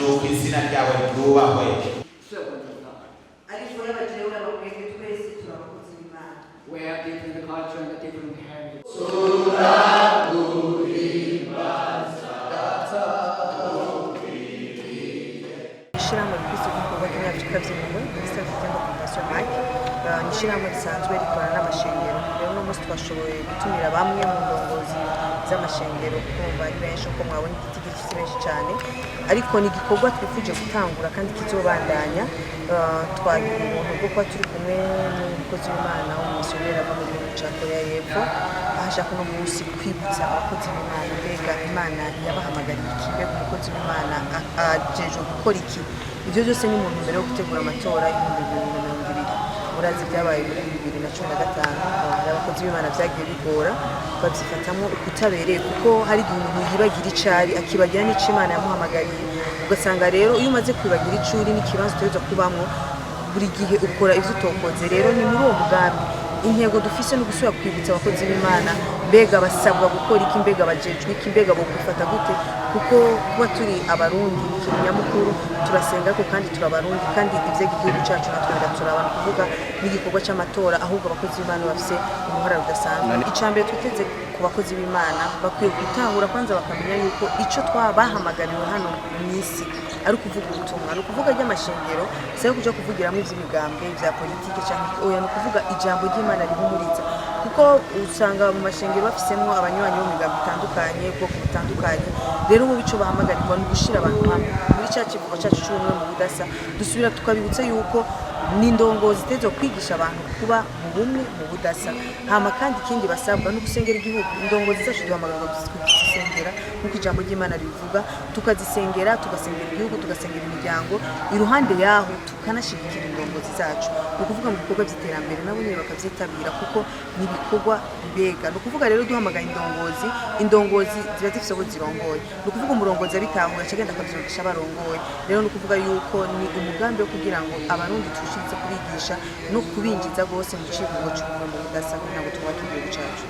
nuko izina ryawe ryubahwe. We have different culture and different heritage. Ishirahamwe rifise ibikorwa by'Afrika by'impuhwe East African Fondation MAC ni ishirahamwe risanzwe rikorana n'amashengero. Rero uno munsi twashoboye gutumira bamwe mu ndongozi z'amashengero kumva ari benshi uko mwabona igiti gifite benshi cyane, ariko ni igikorwa twifuje gutangura kandi kizobandanya. Twagira umuntu bwo kuba turi kumwe n'umukozi w'Imana w'umumisiyoneri ava mu gihugu cya Korea y'Epfo, aho ashaka uno munsi kwibutsa abakozi b'Imana mbega Imana yabahamagariye iki, mbega umukozi w'Imana ajejwe gukora iki. Ibyo byose ni mu ntumbero yo gutegura amatora y'2020. Murazi byabaye muri 2015, abakozi b'Imana byagiye bigora, babyifatamo ukutabereye kuko hari igihe umuntu yibagira icari akibagira n'icyo Imana yamuhamagariye. Ugasanga rero iyo umaze kwibagira icuri n'ikibanza utegerezwa kubamwo, buri gihe ukora ivyo utokoze. Rero ni muri uwo mugambi intego dufise no gusubira kwibutsa abakozi b'Imana mbega basabwa gukora iki, mbega bajejwe iki, mbega bo kwifata gute, kuko kuba turi abarundi ni nyamukuru, turasenga ko kandi turabarundi, kandi ivyo igihugu cyacu natwe biraturabana kuvuga n'igikorwa cy'amatora, ahubwo abakozi b'Imana bafise umuhara rudasanzwe. Icambere twiteze ku bakozi b'Imana bakwiye gutahura kwanza bakamenya yuko ico twabahamagariwe hano mu isi ari ukuvuga ubutumwa, ari ukuvuga ry'amashengero, se kuja kuvugiramo ivy'imigambwe vya politike cyangwa oya, no kuvuga ijambo ry'Imana rihumuriza, kuko usanga mu mashengero bafisemwo abanywanyi bo migambo itandukanye, ubwoko butandukanye. Rero mu bico bahamagarirwa ni gushira abantu hamwe muri cya kivugo cyacu cy'ubumwe mu budasa. Dusubira tukabibutsa yuko n'indongozi zitezo kwigisha abantu kuba mu bumwe mu budasa. Hama kandi ikindi basabwa no gusengera igihugu. Indongozi zacu duhamagarirwa gusengera nk'uko ijambo ry'Imana rivuga, tukazisengera, tugasengera igihugu, tugasengera imiryango, iruhande yaho tukanashigikira indongozi zacu. Ni ukuvuga mu bikorwa by'iterambere nabo nyine bakavyitabira kuko ni ibikorwa bibega. Ni ukuvuga rero duhamagaye indongozi ziba zifise abo zirongoye. Ni ukuvuga umurongozi abitahuye acagenda akavyigisha abarongoye. Rero ni ukuvuga yuko ni umugambi wo kugira ngo abarundi tushitse kubigisha no kubinjiza bose mu civugo cy'ubumwe mu budasa kugira ngo twubake igihugu cyacu.